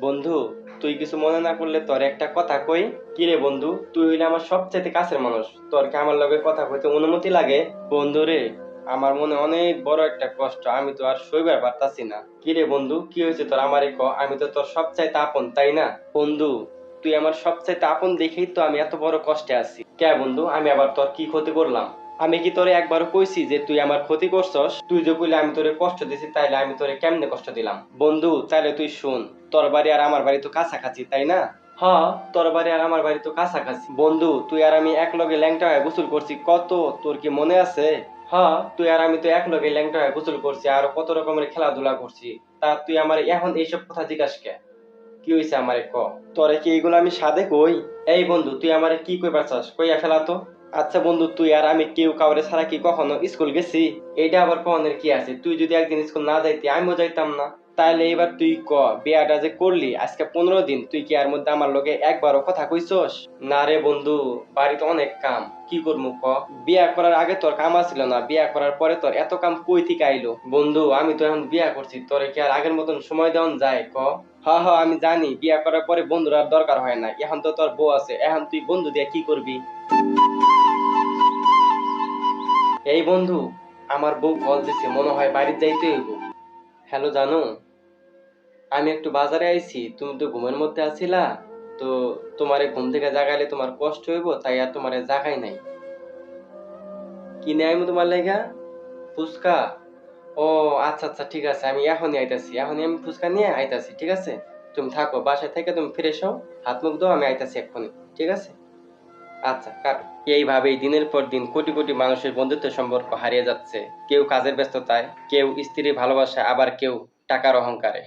বন্ধু, তুই কিছু মনে না করলে তোর একটা কথা কই। কি রে বন্ধু, তুই হইলে আমার সবচেয়ে কাছের মানুষ, তোর কি আমার লগে কথা কইতে অনুমতি লাগে? বন্ধু রে, আমার মনে অনেক বড় একটা কষ্ট, আমি তো আর সইবার পারতাছি না। কি রে বন্ধু, কি হয়েছে তোর, আমারে ক। আমি তো তোর সবচাইতে আপন, তাই না? বন্ধু, তুই আমার সবচাইতে আপন দেখেই তো আমি এত বড় কষ্টে আছি। কে বন্ধু, আমি আবার তোর কি ক্ষতি করলাম? আমি কি তোরে একবারও কইছি যে তুই আমার ক্ষতি করছস? তুই যে কইলে আমি তোরে কষ্ট দিছি, তাইলে আমি তোরে কেমনে কষ্ট দিলাম? বন্ধু তাইলে তুই শুন, তোর বাড়ি আর আমার বাড়ি তো কাছাকাছি, তাই না? হ্যাঁ, তোর বাড়ি আর আমার বাড়ি তো কাছাকাছি। বন্ধু, তুই আর আমি এক লগে ল্যাংটা হয়ে গোসল করছি কত, তোর কি মনে আছে? হ্যাঁ, তুই আর আমি তো এক লগে ল্যাংটা হয়ে গোসল করছি, আর কত রকমের খেলাধুলা করছি। তা তুই আমার এখন এইসব কথা জিজ্ঞাসা কে? কি হইছে আমারে ক। তোরে কি এইগুলো আমি সাদে কই? এই বন্ধু, তুই আমারে কি কইবার চাস, কইয়া ফেলা তো। আচ্ছা বন্ধু, তুই আর আমি কেউ কাউরে ছাড়া কি কখনো স্কুল গেছি? এইটা আবার কখনের কি আছে? তুই যদি একদিন স্কুল না যাইতি, আমিও যাইতাম না। তাইলে এবার তুই ক, বিয়াটা যে করলি আজকে 15 দিন, তুই কি এর মধ্যে আমার লগে একবারও কথা কইছস? না রে বন্ধু, বাড়িতে অনেক কাম, কি করবো ক। বিয়া করার আগে তোর কাম আছিল না, বিয়া করার পরে তোর এত কাম কই থেকে আইলো? বন্ধু, আমি তো এখন বিয়া করছি, তোরে কি আর আগের মতন সময় দেওয়ান যায় ক? হ্যাঁ হ্যাঁ, আমি জানি বিয়া করার পরে বন্ধুর আর দরকার হয় না, এখন তো তোর বউ আছে, এখন তুই বন্ধু দিয়ে কি করবি? এই বন্ধু, আমার বউ কল দিছে, মনে হয় বাড়ি যাইতে হইব। হ্যালো জানো, আমি একটু বাজারে আইছি, তুমি তো ঘুমের মধ্যে আছিলা, তো তোমারে ঘুম থেকে জাগাইলে তোমার কষ্ট হইব, তাই আর তোমারে জাগাই নাই। কিনে আইমু তোমার লাইগা? ফুচকা? ও আচ্ছা আচ্ছা, ঠিক আছে, আমি এখনই আইতাছি, এখনই আমি ফুচকা নিয়ে আইতাছি, ঠিক আছে? তুমি থাকো বাসায় থেকে, তুমি ফ্রেশ হও, হাত মুখ দাও, আমি আইতাছি এক্ষুনি। ঠিক আছে, আচ্ছা কাটো। এইভাবেই দিনের পর দিন কোটি কোটি মানুষের বন্ধুত্বের সম্পর্ক হারিয়ে যাচ্ছে, কেউ কাজের ব্যস্ততায়, কেউ স্ত্রীর ভালোবাসা, আবার কেউ টাকার অহংকারে।